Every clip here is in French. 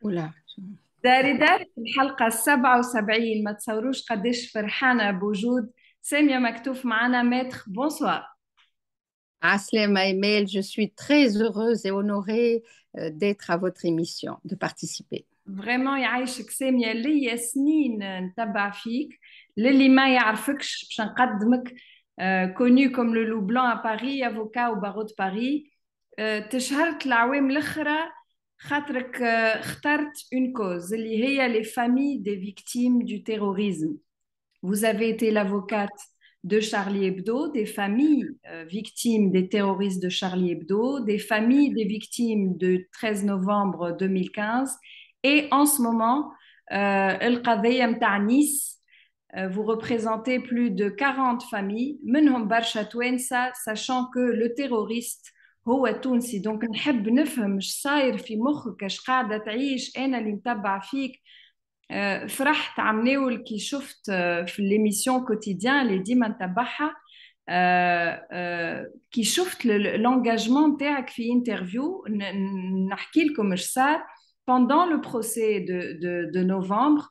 Oula. دار في الحلقة 77 ما تصوروش قديش فرحانة بوجود سامية مكتوف معنا ماتخ بونسوار. Aslem Emel, je suis très heureuse et honorée d'être à votre émission, de participer. فريمون يعيشك سامية، ليا سنين نتبع فيك. للي ما يعرفكش باش نقدمك كوني كوم لو لو بلان ا باري، افوكا او بارو دو باري. تشهرت العوام الاخرى خاطرك اخترت اون كوز اللي هي لي فامي دي فيكتيم دو تيروريزم. Vous avez été l'avocate de Charlie Hebdo, des familles victimes des terroristes de Charlie Hebdo, des familles des victimes de 13 novembre 2015 et en ce moment, القضية متاع Nice, vous représentez plus de 40 familles, منهم برشا توانسة, sachant que le terroriste هو تونسي. دونك نحب نفهم اش صاير في مخك، اش قاعدة تعيش. أنا اللي متبع فيك فرحت عمناول كي شفت في ليميسيون كوتيديان اللي ديما نتبعها، كي شفت l'engagement نتاعك في انترفيو. نحكي لكم اش صار pendant le procès de novembre.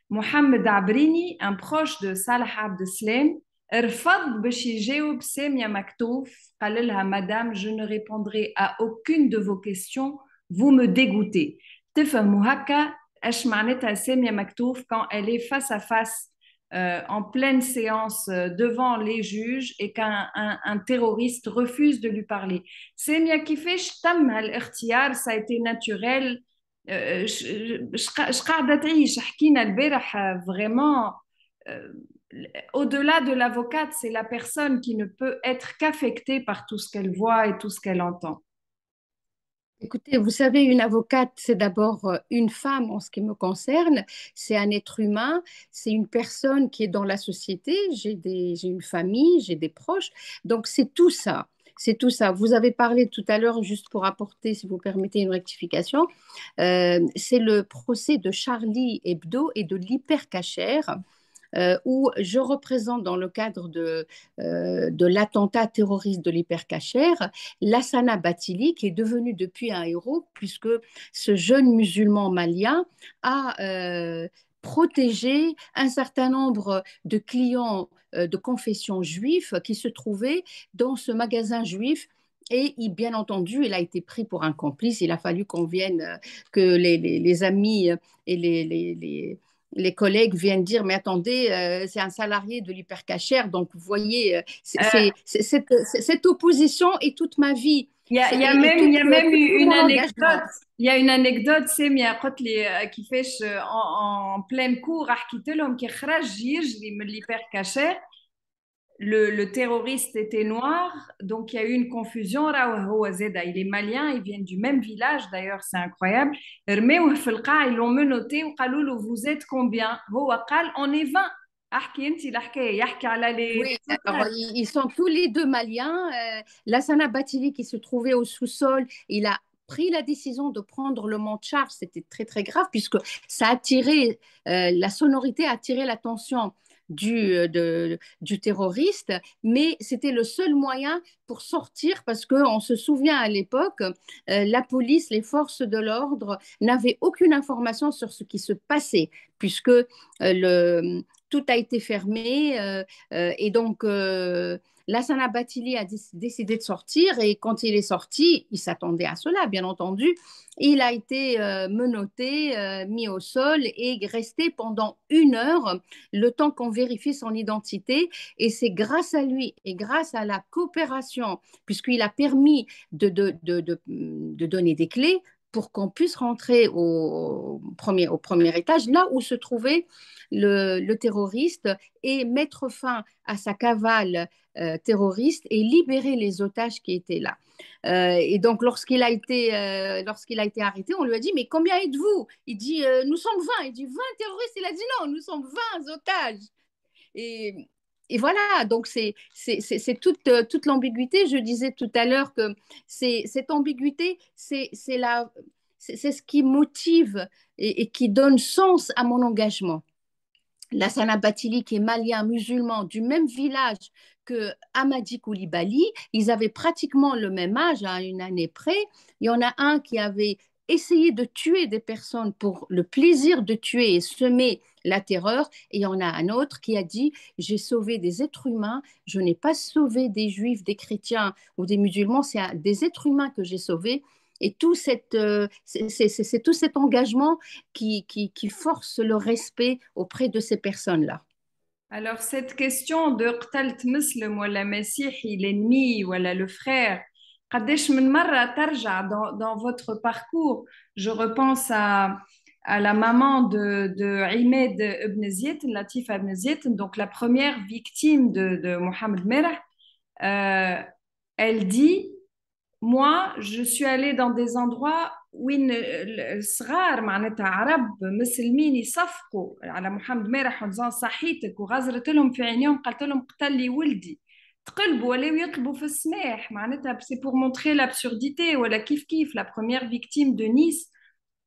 محمد عبريني un proche de صالح عبد السلام رفض باش يجاوب سامية مكتوف، قال لها مدام je ne répondrai à aucune de vos questions, vous me dégoûtez. تفهموا هكا اش معناتها سامية مكتوف quand elle est face à face en pleine séance devant les juges et qu'un terroriste refuse de lui parler. سامية كيفاش تم هالاختيار؟ ça a été naturel؟ اش قاعدة تعيش؟ حكينا البارح vraiment au-delà de l'avocate, c'est la personne qui ne peut être qu'affectée par tout ce qu'elle voit et tout ce qu'elle entend. Écoutez, vous savez, une avocate, c'est d'abord une femme en ce qui me concerne, c'est un être humain, c'est une personne qui est dans la société, j'ai une famille, j'ai des proches, donc c'est tout ça. C'est tout ça. Vous avez parlé tout à l'heure, juste pour apporter, si vous permettez, une rectification, c'est le procès de Charlie Hebdo et de l'hypercachère où je représente dans le cadre de l'attentat terroriste de l'hypercachère Lassana Bathily, qui est devenu depuis un héros, puisque ce jeune musulman malien a protégé un certain nombre de clients de confession juive qui se trouvaient dans ce magasin juif. Et bien entendu, il a été pris pour un complice. Il a fallu qu'on vienne, que les amis et les collègues viennent dire, mais attendez, c'est un salarié de l'hypercachère, donc vous voyez, cette opposition est toute ma vie, Il y a même tout eu une mon engagement. anecdote. Il y a une anecdote سامية قلت لي كيفاش en pleine cour حكيت لهم كي خرج يجري من l'hyper caché. Le terroriste était noir, donc il y a eu une confusion. Il est malien, ils viennent du même village d'ailleurs, c'est incroyable. رميوه في القاع, ils l'ont menotté وقالوا له vous êtes combien؟ هو قال on est 20. احكي انت الحكايه، يحكي على Oui, les alors ils sont tous les deux maliens. Lassana Bathily qui se trouvait au sous-sol, il a pris la décision de prendre le mont de charge. C'était très très grave puisque ça a attiré, la sonorité a attiré l'attention du terroriste, mais c'était le seul moyen pour sortir parce qu'on se souvient à l'époque, la police, les forces de l'ordre n'avaient aucune information sur ce qui se passait puisque tout a été fermé. Et donc, Lassana Bathily a décidé de sortir et quand il est sorti, il s'attendait à cela, bien entendu. Il a été menotté, mis au sol et resté pendant 1 heure, le temps qu'on vérifie son identité. Et c'est grâce à lui et grâce à la coopération, puisqu'il a permis de donner des clés pour qu'on puisse rentrer au premier étage, là où se trouvait le terroriste, et mettre fin à sa cavale terroriste et libérer les otages qui étaient là. Et donc, lorsqu'il a été arrêté, on lui a dit, mais combien êtes-vous? Il dit, nous sommes 20. Il dit, 20 terroristes? Il a dit, non, nous sommes 20 otages. Et, et voilà, donc c'est toute l'ambiguïté. Je disais tout à l'heure que cette ambiguïté, c'est ce qui motive et qui donne sens à mon engagement. Lassana Bathily, qui est malien, musulman, du même village que Hamadi Koulibaly, ils avaient pratiquement le même âge, à 1 année près. Il y en a un qui avait essayer de tuer des personnes pour le plaisir de tuer et semer la terreur. Et il y en a un autre qui a dit, j'ai sauvé des êtres humains, je n'ai pas sauvé des juifs, des chrétiens ou des musulmans, c'est des êtres humains que j'ai sauvés. Et c'est tout cet engagement qui force le respect auprès de ces personnes-là. Alors, cette question de قتلت مسلم ولا مسيحي, l'ennemi ولا le frère, قديش من مرة ترجع dans votre parcours? Je repense à la maman de Imed Ibn Ziyad, Latifa Ibn Ziyad, donc la première victime de Mohamed Merah. Euh, Elle dit, moi, je suis allée dans des endroits وين الصغار معناتها عرب مسلمين يصفقوا على محمد مرح ونزان صحيتك وغزرت لهم في عينيهم قالت لهم قتل لي ولدي تقلبوا ولاو يقلبوا في السماح معناتها سي pour montrer l'absurdité ولا كيف كيف la première victime de Nice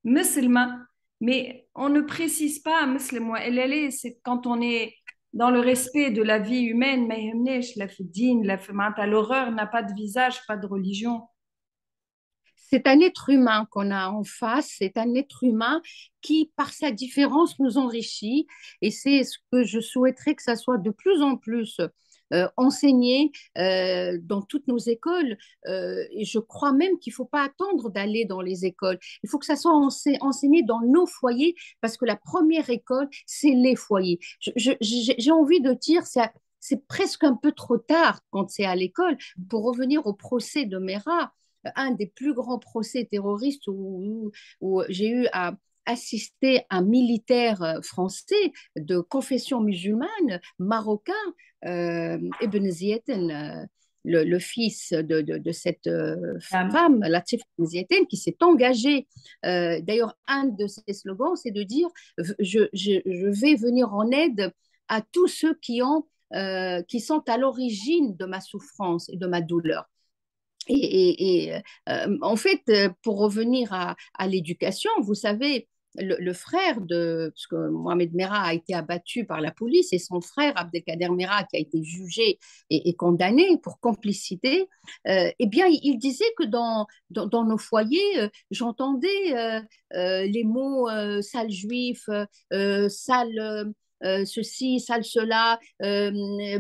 مسلمة mais on ne précise pas مسلم وإلا c'est quand on est dans le respect de la vie humaine ما يهمناش لا في الدين لا في معناتها l'horreur n'a pas de visage pas de religion. C'est un être humain qu'on a en face, c'est un être humain qui, par sa différence, nous enrichit. Et c'est ce que je souhaiterais que ça soit de plus en plus enseigné dans toutes nos écoles. Et je crois même qu'il ne faut pas attendre d'aller dans les écoles. Il faut que ça soit enseigné dans nos foyers, parce que la première école, c'est les foyers. J'ai envie de dire, c'est presque un peu trop tard quand c'est à l'école. Pour revenir au procès de Mera, un des plus grands procès terroristes où j'ai eu à assister un militaire français de confession musulmane, marocain, Ibn Zieten, le fils de cette femme, Latif Ibn Zieten, qui s'est engagé. D'ailleurs, un de ses slogans, c'est de dire je vais venir en aide à tous ceux qui sont à l'origine de ma souffrance et de ma douleur. En fait, pour revenir à l'éducation, vous savez, le frère parce que Mohamed Merah a été abattu par la police et son frère Abdelkader Merah qui a été jugé et condamné pour complicité, eh bien, il disait que dans nos foyers, j'entendais les mots sale juif, sale ceci, sale cela,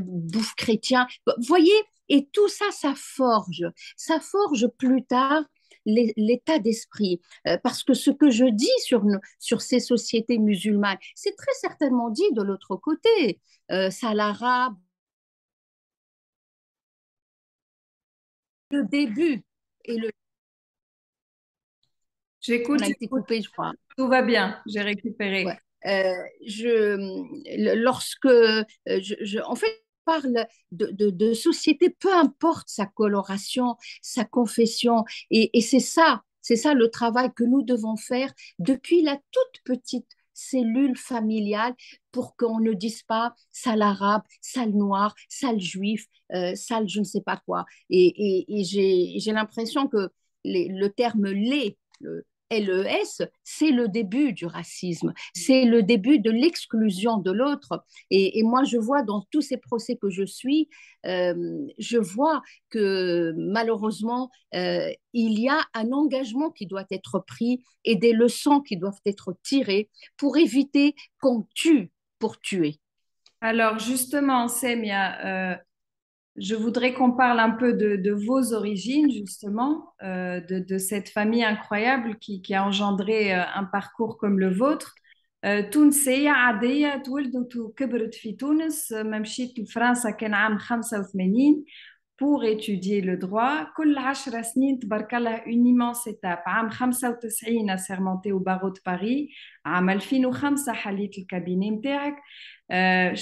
bouffe chrétien. Vous voyez, et tout ça, ça forge plus tard l'état d'esprit. Parce que ce que je dis sur ces sociétés musulmanes, c'est très certainement dit de l'autre côté. Ça l'arabe, le début et le... On J'écoute, a été j'écoute. coupé, je crois. Tout va bien, j'ai Ouais. récupéré. Lorsque en fait, je parle de société, peu importe sa coloration, sa confession, et c'est ça le travail que nous devons faire depuis la toute petite cellule familiale pour qu'on ne dise pas sale arabe, sale noir, sale juif, sale je ne sais pas quoi. Et j'ai l'impression que le terme les, LES, c'est le début du racisme, c'est le début de l'exclusion de l'autre. Et moi, je vois dans tous ces procès que je suis, je vois que malheureusement, il y a un engagement qui doit être pris et des leçons qui doivent être tirées pour éviter qu'on tue pour tuer. Alors justement, Semia, je voudrais qu'on parle un peu de vos origines, justement, de cette famille incroyable qui a engendré un parcours comme le vôtre. تونسية عادية تولدت وكبرت في تونس ما مشيت لفرنسا كان عام 85 pour étudier le droit. كل 10 سنين تبارك الله une immense étape. عام 95 assermenté au barreau de Paris. عام 2005 حليت الكابيني متاعك.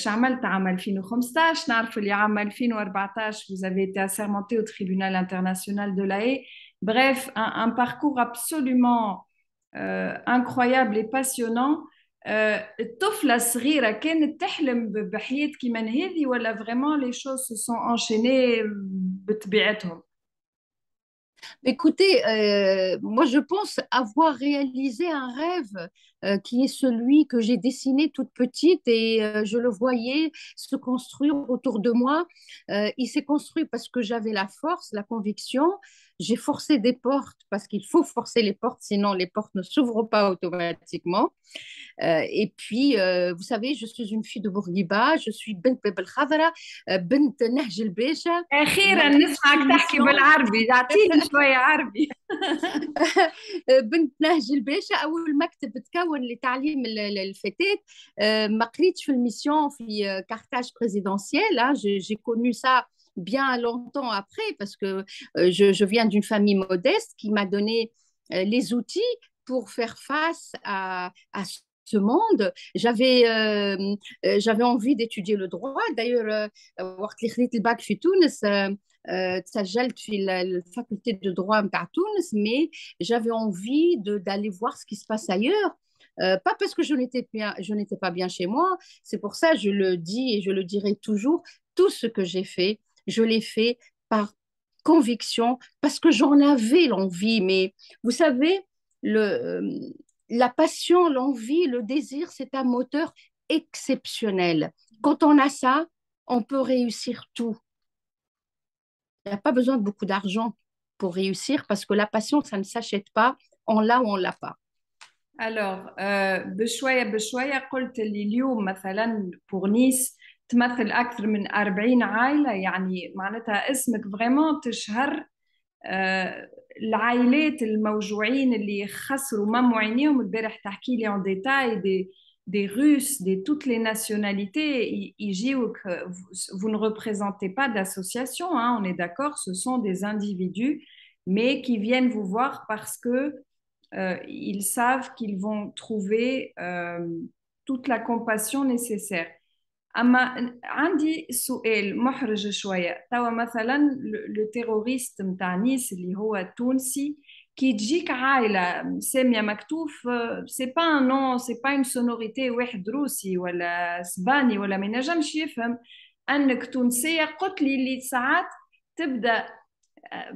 عملت عام 2015 نعرف اللي عام 2014 vous avez été assermenté au tribunal international de La Haye. Bref, un parcours absolument incroyable et passionnant. الطفلة الصغيرة كانت تحلم بحياة كيما هذه ولا vraiment les choses se sont enchaînées بطبيعتهم؟ Écoutez, moi je pense avoir réalisé un rêve qui est celui que j'ai dessiné toute petite et je le voyais se construire autour de moi. Il s'est construit parce que j'avais la force, la conviction. j'ai forcé des portes parce qu'il faut forcer les portes, sinon les portes ne s'ouvrent pas automatiquement. Et puis, vous savez, je suis une fille de Bourguiba, je suis Bent Bab el Khadra, Bent Nahj el Besha. أخيرا ما قريتش في نسمعك تحكي الميسيون. بالعربي، أعطيني شوية عربي. بنت نهج الباشا اول مكتب تكون لتعليم الفتاه. ما قريتش في الميسيون في كارتاج présidentiel. J'ai connu ça bien longtemps après parce que je viens d'une famille modeste qui m'a donné les outils pour faire face à ce monde. J'avais envie d'étudier le droit. D'ailleurs, وقت اللي خديت الباك في تونس تسجلت في الفاكولté de droit متاع تونس, mais j'avais envie d'aller voir ce qui se passe ailleurs. Pas parce que je n'étais pas bien chez moi, c'est pour ça je le dis et je le dirai toujours, tout ce que j'ai fait, je l'ai fait par conviction, parce que j'en avais l'envie. Mais vous savez, la passion, l'envie, le désir, c'est un moteur exceptionnel. Quand on a ça, on peut réussir tout. Il n'y a pas besoin de beaucoup d'argent pour réussir parce que la passion, ça ne s'achète pas. On l'a ou on ne l'a pas. Alors, بشوية بشوية قلت لي اليوم مثلا بور نيس تمثل أكثر من 40 عائلة، يعني معناتها اسمك فريمون تشهر العائلات الموجوعين اللي خسروا مام عينيهم. البارح تحكي لي en détail des Russes, de toutes les nationalités. يجيوك, vous ne représentez pas d'association, hein, on est d'accord, ce sont des individus, mais qui viennent vous voir parce que ils savent qu'ils vont trouver toute la compassion nécessaire. أما عندي سؤال محرج شوية. توا مثلا لو تيروريست متاع نيس اللي هو تونسي، كي تجيك عائلة سامية مكتوف، سي با ان نون، سي با اون سونوريتي واحد روسي ولا اسباني ولا ما ينجمش يفهم انك تونسية. قلت لي اللي ساعات تبدا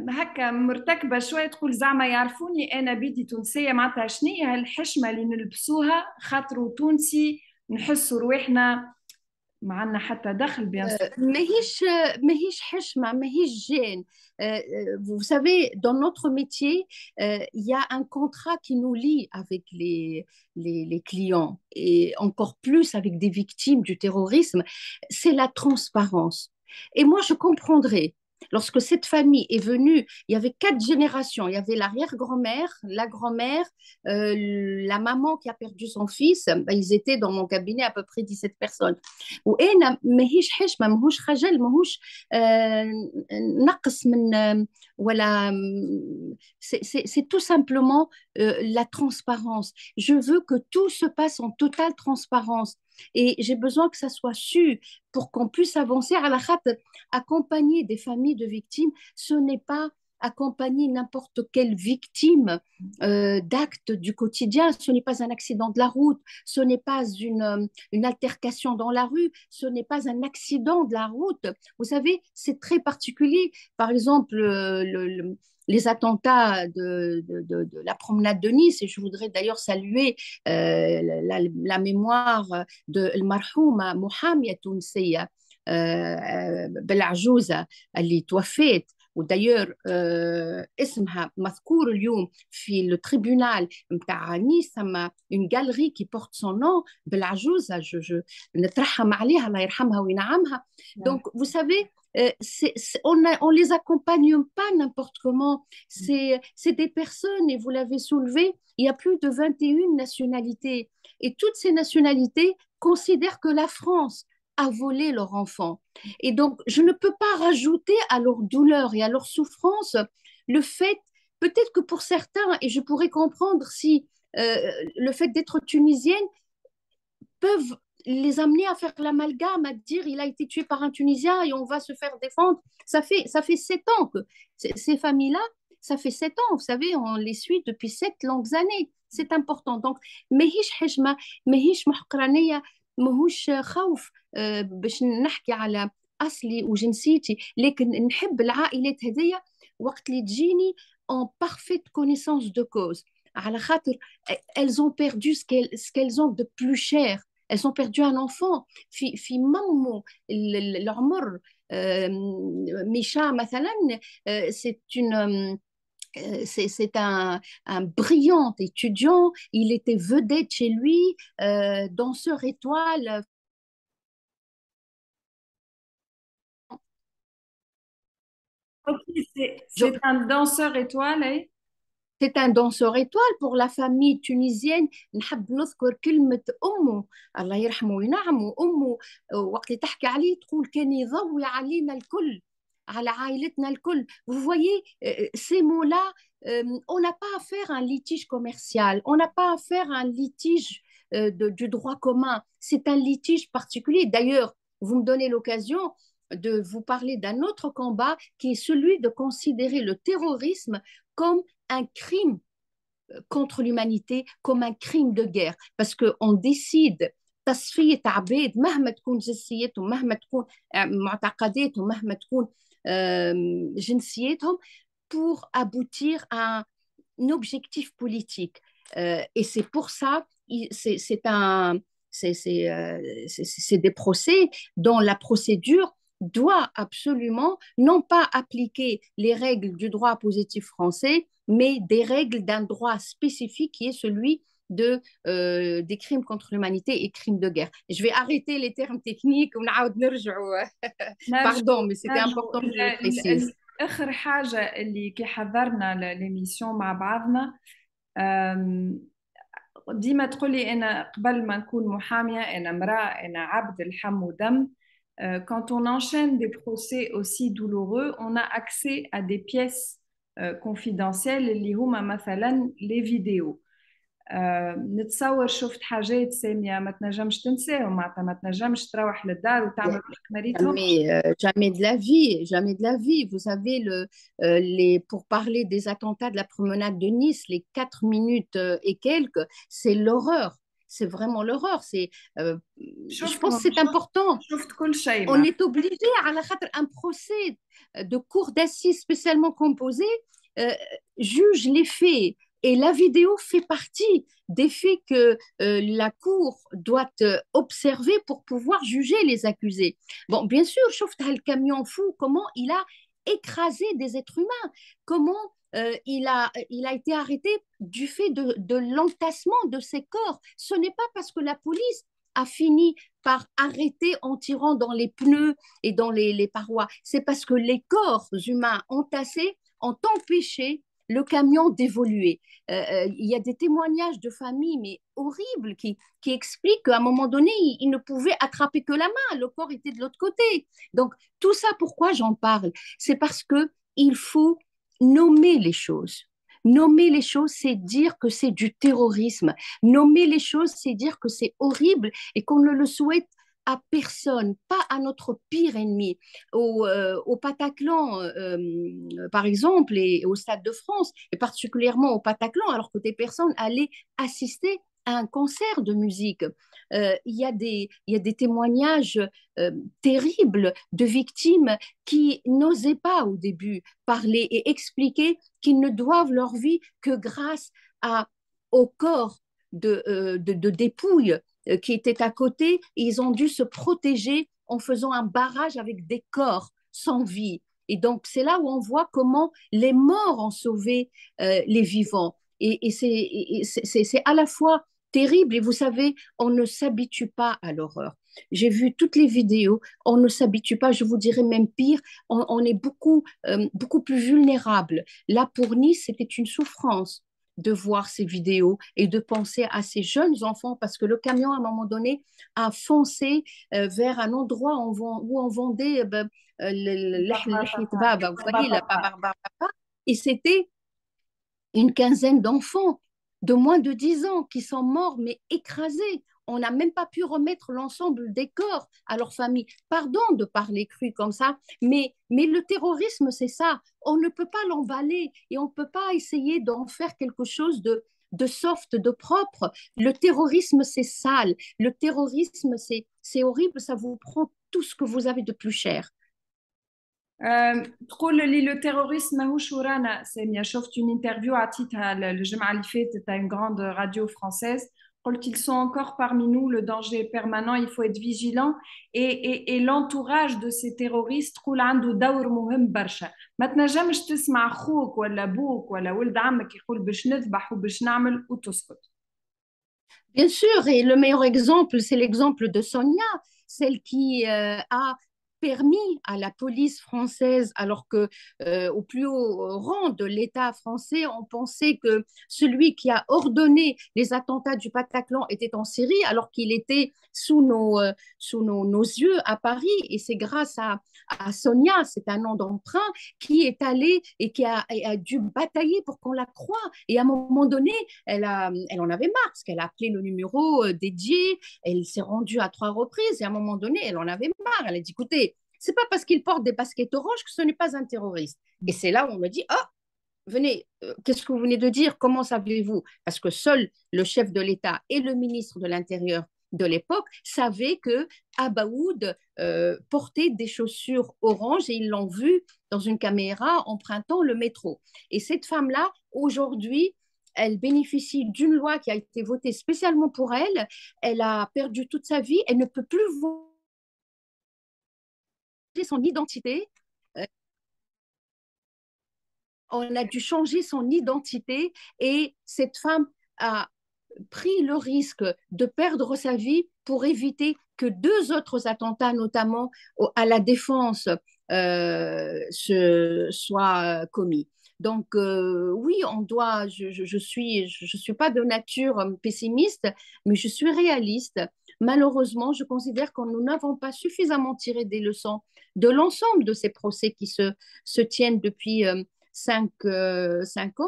هكا مرتكبة شوية، تقول زعما يعرفوني أنا بيدي تونسية، معناتها شنية هالحشمة اللي نلبسوها خاطرو تونسي، نحسوا روحنا ما عندنا حتى دخل بيان سور. ماهيش حشمة, ماهيش gêne. Vous savez, dans notre métier, il y a un contrat qui nous lie avec les clients et encore plus avec des victimes du terrorisme, c'est la transparence. Et moi, je comprendrais. Lorsque cette famille est venue, il y avait 4 générations. Il y avait l'arrière-grand-mère, la grand-mère, la maman qui a perdu son fils. Ils étaient dans mon cabinet à peu près 17 personnes. وأنا ماهيش حشمة, ماهوش خجل, ماهوش نقص من ولا. C'est tout simplement la transparence. Je veux que tout se passe en totale transparence. Et j'ai besoin que ça soit su pour qu'on puisse avancer. À la khat, accompagner des familles de victimes, ce n'est pas accompagner n'importe quelle victime d'actes du quotidien. Ce n'est pas un accident de la route, ce n'est pas une altercation dans la rue, ce n'est pas un accident de la route. Vous savez, c'est très particulier. Par exemple, les attentats de la promenade de Nice, et je voudrais d'ailleurs saluer la mémoire de المرحومة محامية تونسية بالعجوزة اللي توفت. ودايور اسمها مذكور اليوم في التريبونال نتاع نيس, ثم اون غاليري كي بورت سون نون بالعجوزه. نترحم عليها, الله يرحمها وينعمها. دونك vous savez, on les accompagne pas n'importe comment. C'est des personnes, et vous l'avez soulevé, il y a plus de 21 nationalités, et toutes ces nationalités considèrent que la France a volé leur enfant. Et donc, je ne peux pas rajouter à leur douleur et à leur souffrance le fait, peut-être que pour certains, et je pourrais comprendre si le fait d'être tunisienne peuvent les amener à faire l'amalgame, à dire il a été tué par un Tunisien et on va se faire défendre. Ça fait 7 ans que ces familles-là, ça fait 7 ans, vous savez, on les suit depuis 7 longues années. C'est important. Donc, ماهيش حشمة, ماهيش محقرانية, ماهوش خوف باش نحكي على أصلي وجنسيتي, لكن نحب العائلات هذيا وقت اللي تجيني en parfaite connaissance de cause. على خاطر elles ont perdu ce qu'elles ont de plus cher. Elles ont perdu un enfant. في مامو العمر ميشا مثلا, c'est une C'est un brillant étudiant. Il était vedette chez lui, danseur étoile. Ok, c'est un danseur étoile, eh? C'est un danseur étoile pour la famille tunisienne. نحب نذكر كلمة أمه الله يرحمه وينعمه. أمه وقت اللي تحكي عليه تقول كان يضوي علينا الكل على عائلتنا الكل. Vous voyez, ces mots-là, on n'a pas à faire un litige commercial, on n'a pas à faire un litige du droit commun. C'est un litige particulier. D'ailleurs, vous me donnez l'occasion de vous parler d'un autre combat qui est celui de considérer le terrorisme comme un crime contre l'humanité, comme un crime de guerre, parce qu'on décide تصفية عباد مهما تكون جنسيتهم مهما تكون معتقداتهم مهما تكون جنسيتهم pour aboutir à un objectif politique. Et c'est pour ça, c'est un, c'est des procès dont la procédure doit absolument non pas appliquer les règles du droit positif français, mais des règles d'un droit spécifique qui est celui des crimes contre l'humanité et crimes de guerre. Je vais arrêter les termes techniques. Pardon, mais c'était important que je le précise. آخر حاجة اللي كي حضرنا للميسيون مع بعضنا، ديما تقولي أنا قبل ما نكون محامية أنا امرأة أنا عبد لحم ودم. Quand on enchaîne des procès aussi douloureux, on a accès à des pièces confidentielles اللي هما مثلا les vidéos. نتصور شفت حاجات سامية ما تنجمش تنساهم، معناتها ما تنجمش تروح للدار وتعمل مريتهم. Jamais de la vie, jamais de la vie. Vous savez, pour parler des attentats de la promenade de Nice, les 4 minutes et quelques, c'est l'horreur. C'est vraiment l'horreur. Je pense que c'est important. On est obligé, à un procès de cour d'assises spécialement composé, juge les faits. Et la vidéo fait partie des faits que la Cour doit observer pour pouvoir juger les accusés. Bon, bien sûr, Chauffet le camion fou, comment il a écrasé des êtres humains, comment il a été arrêté du fait de l'entassement de ses corps. Ce n'est pas parce que la police a fini par arrêter en tirant dans les pneus et dans les parois. C'est parce que les corps humains entassés ont empêché le camion d'évoluer. Il y a des témoignages de familles, mais horribles, qui expliquent qu'à un moment donné, ils ne pouvaient attraper que la main, le corps était de l'autre côté. Donc, tout ça, pourquoi j'en parle? C'est parce qu'il faut nommer les choses. Nommer les choses, c'est dire que c'est du terrorisme. Nommer les choses, c'est dire que c'est horrible et qu'on ne le souhaite à personne, pas à notre pire ennemi. Au Bataclan, par exemple, et au Stade de France, et particulièrement au Bataclan, alors que des personnes allaient assister à un concert de musique. Il y a des témoignages terribles de victimes qui n'osaient pas au début parler et expliquer qu'ils ne doivent leur vie que grâce au corps de dépouilles qui étaient à côté, et ils ont dû se protéger en faisant un barrage avec des corps sans vie. Et donc, c'est là où on voit comment les morts ont sauvé les vivants. Et c'est à la fois terrible, et vous savez, on ne s'habitue pas à l'horreur. J'ai vu toutes les vidéos, on ne s'habitue pas, je vous dirais même pire, on est beaucoup plus vulnérable. Là, pour Nice, c'était une souffrance de voir ces vidéos et de penser à ces jeunes enfants parce que le camion, à un moment donné, a foncé vers un endroit où on vendait vous voyez, la barbara. Et c'était une quinzaine d'enfants de moins de 10 ans qui sont morts, mais écrasés. On n'a même pas pu remettre l'ensemble des corps à leur famille. Pardon de parler cru comme ça, mais le terrorisme, c'est ça. On ne peut pas l'emballer et on ne peut pas essayer d'en faire quelque chose de soft, de propre. Le terrorisme, c'est sale. Le terrorisme, c'est horrible. Ça vous prend tout ce que vous avez de plus cher. تقول لي لو تيروريزم ماهوش ورانا سامية. شفت une interview عطيتها الجمعة اللي فاتت à une grande radio française. Ils sont encore parmi nous, le danger est permanent, il faut être vigilant. Et l'entourage de ces terroristes, كل عنده دور مهم برشا. ما تنجمش تسمع أخوك ولا أبوك ولا ولد عمك يقول باش نذبح وباش نعمل وتسكت. Bien sûr, et le meilleur exemple, c'est l'exemple de Sonia, celle qui a permis à la police française, alors que au plus haut rang de l'État français, on pensait que celui qui a ordonné les attentats du Bataclan était en Syrie, alors qu'il était sous nos yeux à Paris. Et c'est grâce à Sonia, c'est un nom d'emprunt, qui est allée et qui a dû batailler pour qu'on la croie. Et à un moment donné, elle en avait marre parce qu'elle a appelé le numéro dédié, elle s'est rendue à 3 reprises et à un moment donné, elle en avait marre. Elle a dit, écoutez, c'est pas parce qu'il porte des baskets oranges que ce n'est pas un terroriste. Et c'est là où on me dit, ah, venez, qu'est-ce que vous venez de dire? Comment savez-vous? Parce que seul le chef de l'État et le ministre de l'Intérieur de l'époque savaient que Abaoud portait des chaussures oranges et ils l'ont vu dans une caméra empruntant le métro. Et cette femme-là, aujourd'hui, elle bénéficie d'une loi qui a été votée spécialement pour elle. Elle a perdu toute sa vie. Elle ne peut plus voter son identité. On a dû changer son identité et cette femme a pris le risque de perdre sa vie pour éviter que 2 autres attentats, notamment à la défense, soient commis. Donc oui, je suis pas de nature pessimiste, mais je suis réaliste. Malheureusement, je considère que nous n'avons pas suffisamment tiré des leçons de l'ensemble de ces procès qui se tiennent depuis 5 ans.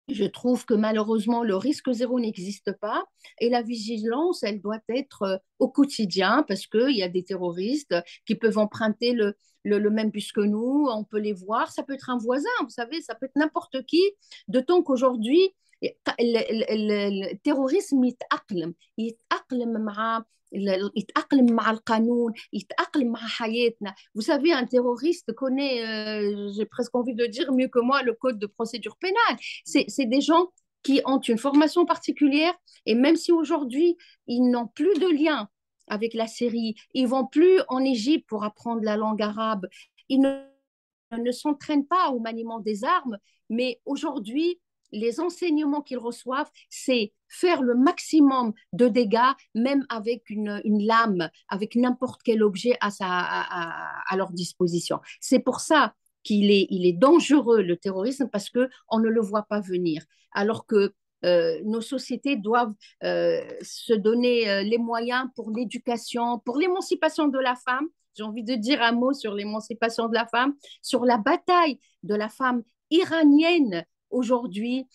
Je trouve que malheureusement, le risque zéro n'existe pas et la vigilance, elle doit être au quotidien parce qu'il y a des terroristes qui peuvent emprunter le même bus que nous, on peut les voir, ça peut être un voisin, vous savez, ça peut être n'importe qui, d'autant qu'aujourd'hui, التيروريزم يتأقلم مع القانون يتأقلم مع حياتنا. Vous savez, un terroriste connaît, j'ai presque envie de dire mieux que moi, le code de procédure pénale. C'est des gens qui ont une formation particulière et même si aujourd'hui, ils n'ont plus de lien avec la Syrie, ils vont plus en Égypte pour apprendre la langue arabe, ils ne s'entraînent pas au maniement des armes, mais aujourd'hui, les enseignements qu'ils reçoivent, c'est faire le maximum de dégâts, même avec une lame, avec n'importe quel objet à leur disposition. C'est pour ça il est dangereux, le terrorisme, parce qu'on ne le voit pas venir. Alors que nos sociétés doivent se donner les moyens pour l'éducation, pour l'émancipation de la femme. J'ai envie de dire un mot sur l'émancipation de la femme, sur la bataille de la femme iranienne aujourd'hui,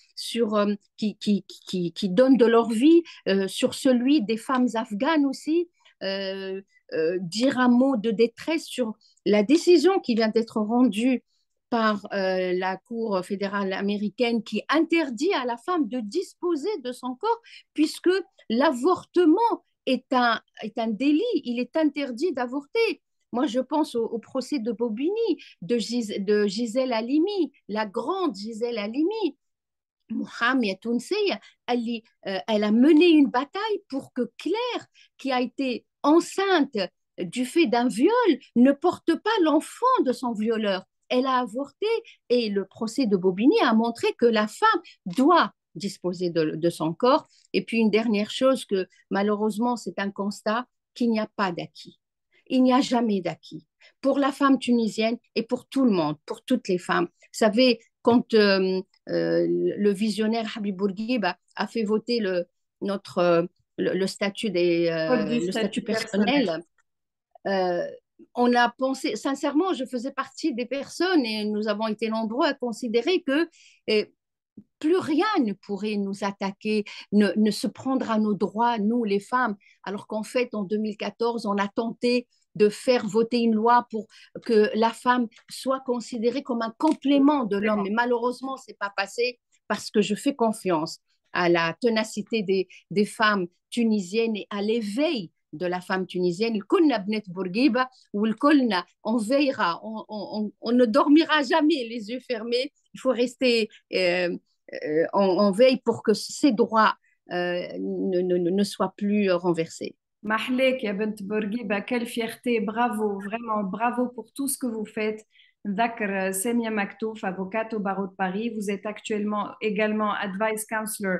qui donnent de leur vie, sur celui des femmes afghanes aussi, dire un mot de détresse sur la décision qui vient d'être rendue par la Cour fédérale américaine qui interdit à la femme de disposer de son corps puisque l'avortement est un délit, il est interdit d'avorter. Moi, je pense au procès de Bobigny, de Gisèle Halimi, la grande Gisèle Halimi. Mohamed Tounsiya, elle a mené une bataille pour que Claire, qui a été enceinte du fait d'un viol, ne porte pas l'enfant de son violeur. Elle a avorté et le procès de Bobigny a montré que la femme doit disposer de son corps. Et puis une dernière chose que malheureusement c'est un constat, qu'il n'y a pas d'acquis. Il n'y a jamais d'acquis pour la femme tunisienne et pour tout le monde, pour toutes les femmes. Vous savez, quand le visionnaire Habib Bourguiba a fait voter le statut le statut personnel, on a pensé, sincèrement, je faisais partie des personnes et nous avons été nombreux à considérer que plus rien ne pourrait nous attaquer, ne se prendre à nos droits, nous les femmes, alors qu'en fait, en 2014, on a tenté de faire voter une loi pour que la femme soit considérée comme un complément de l'homme. Mais malheureusement, ce n'est pas passé parce que je fais confiance à la ténacité des femmes tunisiennes et à l'éveil de la femme tunisienne. On veillera, on ne dormira jamais les yeux fermés. Il faut rester en veille pour que ces droits ne soit plus renversée. Mahlek, ya bint Bourguiba, quelle fierté, bravo, vraiment bravo pour tout ce que vous faites. D'accord, Semia Maktouf, avocate au barreau de Paris. Vous êtes actuellement également advice counselor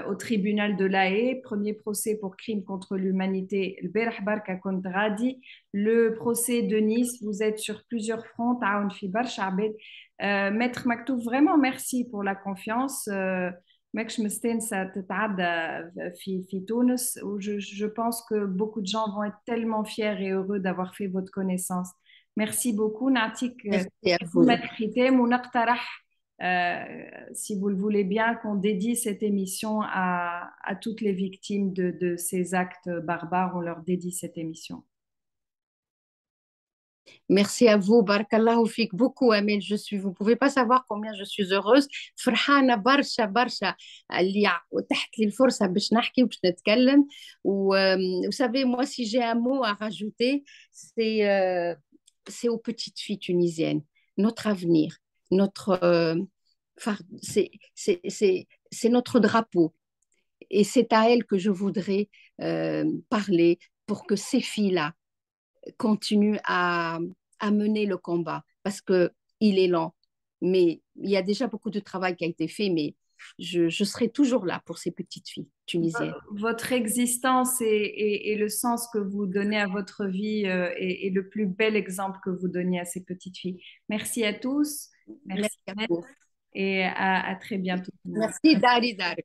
au tribunal de La Haye, premier procès pour crime contre l'humanité, le Berh Barka Kontradi, le procès de Nice. Vous êtes sur plusieurs fronts. Taoun fi barcha abed. Maître Maktouf, vraiment merci pour la confiance. ماكش مستانسة تتعدى في تونس je pense que beaucoup de gens vont être tellement fiers et heureux d'avoir fait votre connaissance. Merci beaucoup. نعطيك Merci à vous. كلمة ختام ونقترح si vous le voulez bien qu'on dédie cette émission à toutes les victimes de ces actes barbares. On leur dédie cette émission. Merci à vous. Barakallahu fik beaucoup, Amel. Vous pouvez pas savoir combien je suis heureuse. فرحانة برشا برشا اللي تحت لي الفرصة باش نحكي وباش نتكلم. Vous savez, moi, si j'ai un mot à rajouter, c'est aux petites filles tunisiennes, notre avenir, c'est notre drapeau. Et c'est à elles que je voudrais parler pour que ces filles-là continue à mener le combat parce qu'il est lent. Mais il y a déjà beaucoup de travail qui a été fait, mais je serai toujours là pour ces petites filles tunisiennes. Votre existence et le sens que vous donnez à votre vie est le plus bel exemple que vous donniez à ces petites filles. Merci à tous. Merci, Merci à vous. et à très bientôt. Merci, Dari Dari.